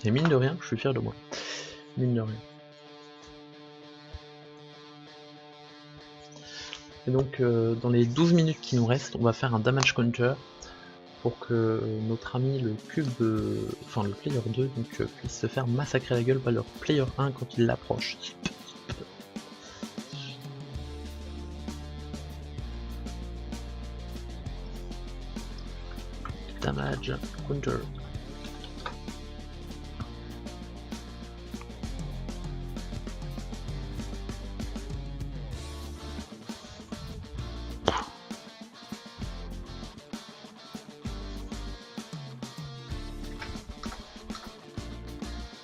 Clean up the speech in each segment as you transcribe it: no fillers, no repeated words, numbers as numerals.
Et mine de rien, je suis fier de moi. Mine de rien. Et donc dans les 12 minutes qui nous restent, on va faire un damage counter pour que notre ami le cube, enfin le player 2 donc, puisse se faire massacrer la gueule par leur player 1 quand il l'approche. Damage counter.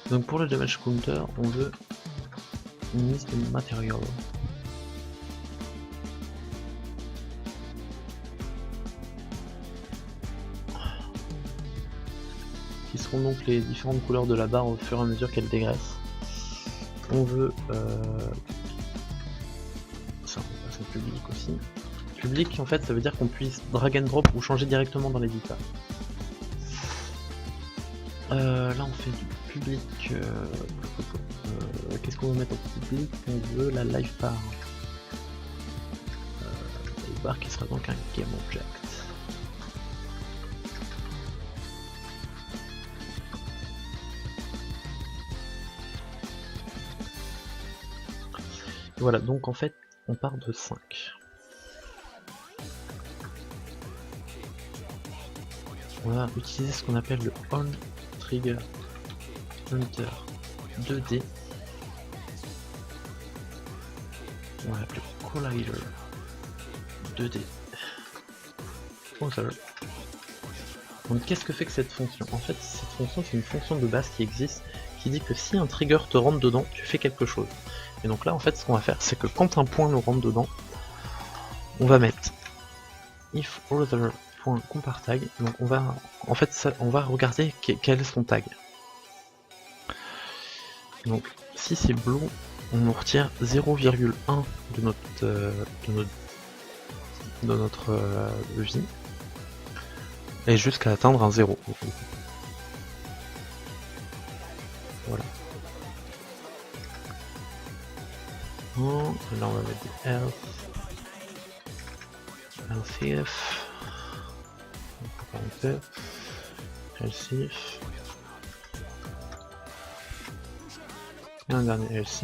Donc pour le damage counter, on veut une liste de matériaux. Qui seront donc les différentes couleurs de la barre au fur et à mesure qu'elle dégraisse. On veut ça, on passe au public aussi. Public en fait ça veut dire qu'on puisse drag and drop ou changer directement dans l'éditeur. Là on fait du public. Qu'est-ce qu'on veut mettre en public? On veut la live bar. La live bar qui sera donc un game object. Voilà, donc en fait on part de 5. On va utiliser ce qu'on appelle le On Trigger Hunter 2D. On va l'appeler Collider 2D. Other. Donc qu'est-ce que fait que cette fonction? En fait cette fonction c'est une fonction de base qui existe qui dit que si un trigger te rentre dedans, tu fais quelque chose. Et donc là en fait ce qu'on va faire c'est que quand un point nous rentre dedans, on va mettre if other point compare tag, donc on va en fait ça, on va regarder quel est son tag. Donc si c'est blue, on nous retire 0,1 de notre vie et jusqu'à atteindre un 0. Voilà. Là on va mettre des health, health health, et un dernier health,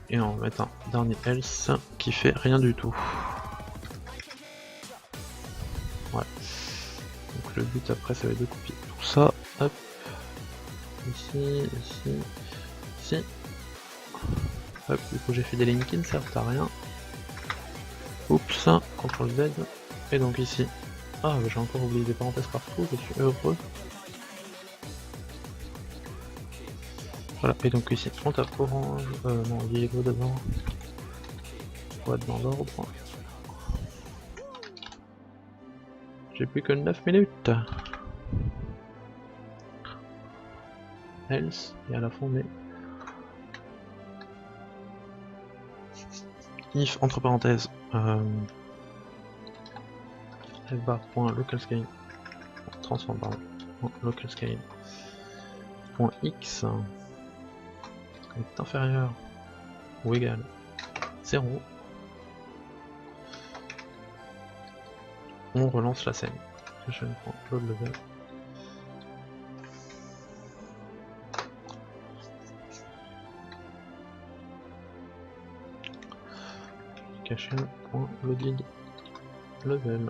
et on va mettre un dernier health qui fait rien du tout. Ouais. Donc le but après ça va être de copier tout ça, hop, ici, ici, hop, du coup j'ai fait des lignes qui ne servent à rien. Oups, CTRL Z, et donc ici, ah j'ai encore oublié des parenthèses partout, je suis heureux. Voilà, et donc ici on tape orange, non, yellow devant, on va être dans l'ordre. J'ai plus que 9 minutes. Else, et à la fin on met if entre parenthèses fbar.localscale transform pardon localscale .x est inférieur ou égal 0. On relance la scène. Load level. Loaded level.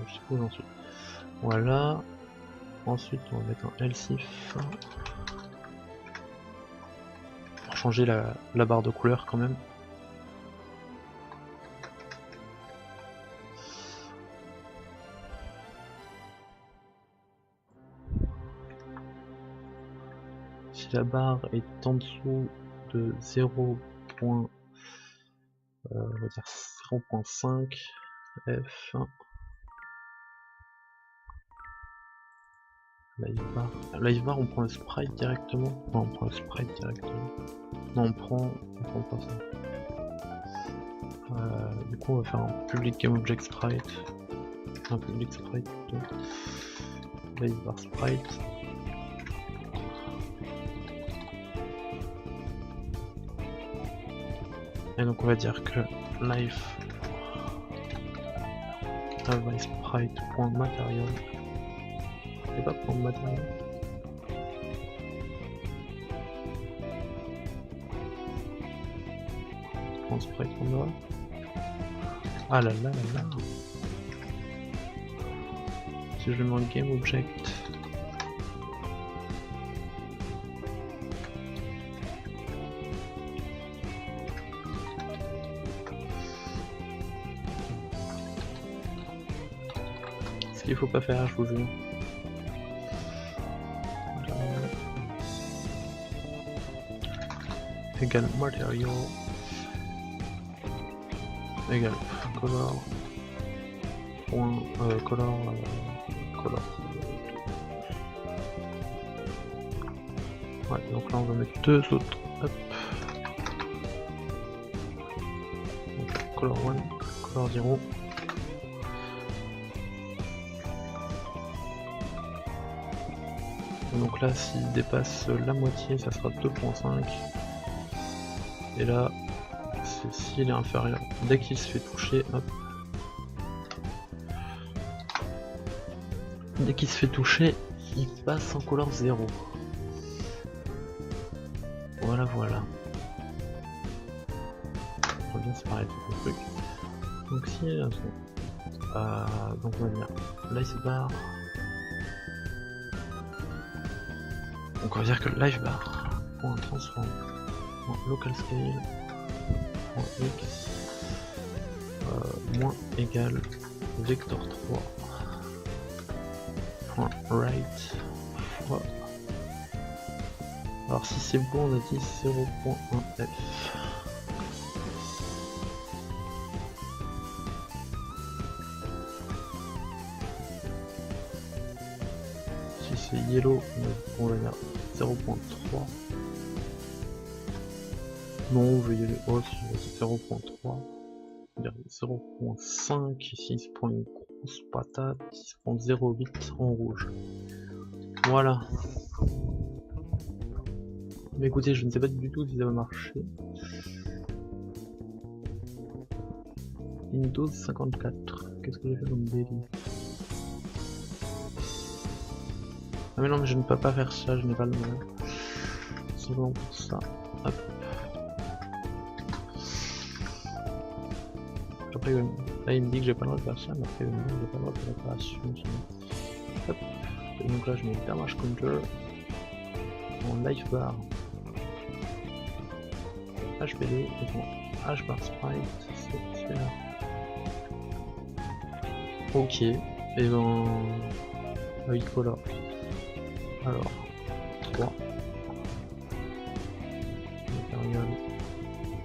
Je sais pas où j'en suis. Voilà. Ensuite on va mettre un else if pour changer la barre de couleur quand même. Si la barre est en dessous de 0. On va dire 0.5 F. Live bar on prend le sprite directement. Non, on prend le sprite directement. Non, on prend pas ça. Du coup on va faire un public game object sprite un public sprite plutôt. Base bar sprite. Et donc on va dire que life sprite.material et pas point matériel. Sprite on a. Ah là là là là. Si je mets un game object. Ce qu'il faut pas faire, je vous jure. Égal material égal color point color ouais, donc là on va mettre deux autres, hop, donc, color 1, color 0. Donc là s'il dépasse la moitié ça sera 2.5 et là s'il est inférieur, dès qu'il se fait toucher, hop. Dès qu'il se fait toucher, il passe en couleur 0. Voilà, voilà. On va bien séparer tout le truc. Donc si il y a un son, donc on va dire livebar. Donc on va dire que livebar point transform local scale x moins égal vector 3 point right fois. Alors si c'est bon on a dit 0.1 f. Si c'est yellow on va dire 0.3. Non, je vais y aller haut, c'est 0.3, 0.5, ici il se prend une grosse patate, il se prend 0.8 en rouge. Voilà. Mais écoutez, je ne sais pas du tout si ça va marcher. Windows 54, qu'est-ce que j'ai fait comme délit? Ah mais non, mais je ne peux pas faire ça, je n'ai pas le nom. C'est vraiment pour ça. Hop. Après, là il me dit que j'ai pas le droit de faire ça, mais après il me dit que j'ai pas le droit de faire l'opération. Hop. Et donc là je mets damage counter en life bar HPD et mon H bar sprite, c'est là. Ok, et ben avec color. Alors 3 matériel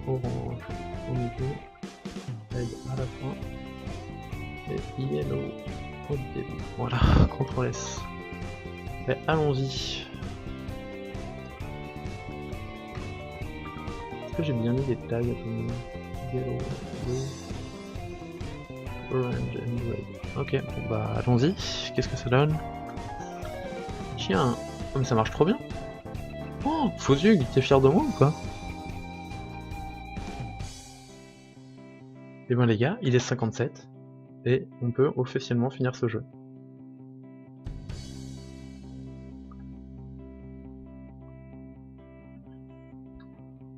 orange au milieu, red à la fin et yellow au début. Voilà, CTRL S. Et allons-y. Est-ce que j'ai bien mis des tags comme yellow, blue, orange and red? Ok, bon bah allons-y. Qu'est-ce que ça donne? Tiens, oh, mais ça marche trop bien. Oh, Fozug, t'es fier de moi ou pas? Et ben les gars, il est 57 et on peut officiellement finir ce jeu.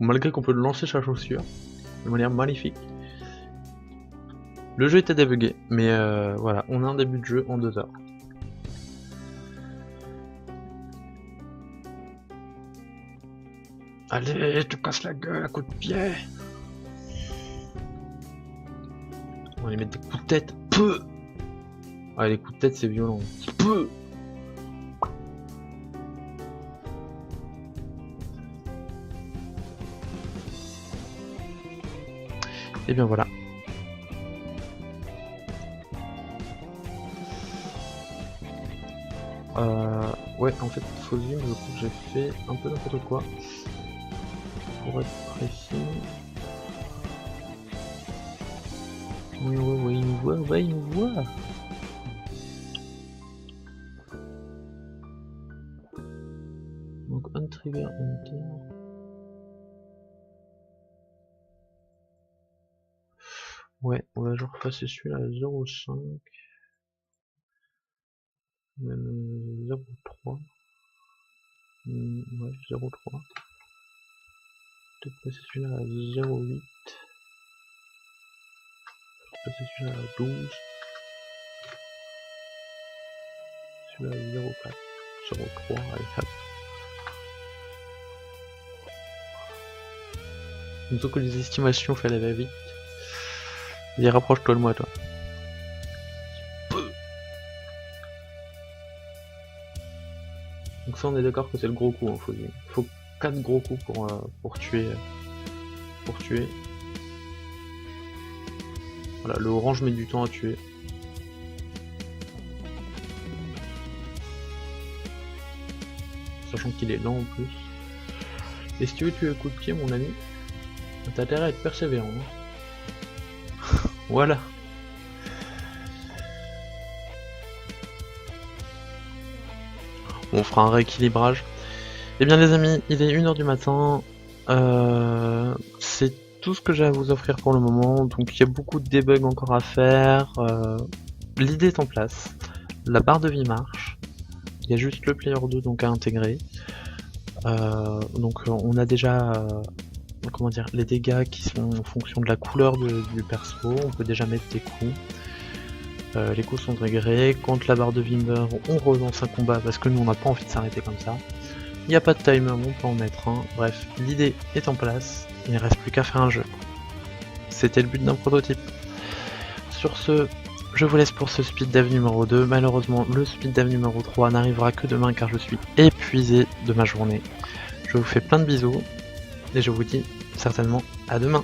Malgré qu'on peut lancer sa chaussure de manière magnifique. Le jeu était débugué, mais voilà, on a un début de jeu en 2 heures. Allez, je te casse la gueule à coups de pied. On va lui mettre des coups de tête. Peu. Ah, les coups de tête c'est violent. Peu. Et bien voilà. Ouais, en fait, faut dire, je crois que j'ai fait un peu n'importe quoi. Pour être précis. Oui, ouais, il nous voit, ouais, il nous voit. Donc on trigger hunter. Ouais, on va genre passer celui-là à 0,5. Même 0,3. Ouais, 0,3. Peut-être passer celui-là à 0,8. Passer celui-là à 12. Celui-là à 0,4. 0,3, allez hop. Plutôt que les estimations fallait aller vite. Vas-y, rapproche-toi de moi, toi. Donc ça, on est d'accord que c'est le gros coup. Hein. Faut 4 gros coups pour tuer. Voilà, le orange met du temps à tuer. Sachant qu'il est lent en plus. Et si tu veux tuer un coup de pied, mon ami, t'as intérêt à être persévérant. Hein. Voilà. On fera un rééquilibrage. Eh bien les amis, il est 1h du matin. C'est tout ce que j'ai à vous offrir pour le moment. Donc il y a beaucoup de debug encore à faire. L'idée est en place. La barre de vie marche. Il y a juste le player 2 donc à intégrer. Donc on a déjà comment dire, les dégâts qui sont en fonction de la couleur du perso. On peut déjà mettre des coups. Les coups sont réglés. Quand la barre de vie meurt, on relance un combat parce que nous on n'a pas envie de s'arrêter comme ça. Il n'y a pas de timer, on peut en mettre un. Bref, l'idée est en place. Il ne reste plus qu'à faire un jeu. C'était le but d'un prototype. Sur ce, je vous laisse pour ce speed dev numéro 2. Malheureusement, le speed dev numéro 3 n'arrivera que demain car je suis épuisé de ma journée. Je vous fais plein de bisous et je vous dis certainement à demain.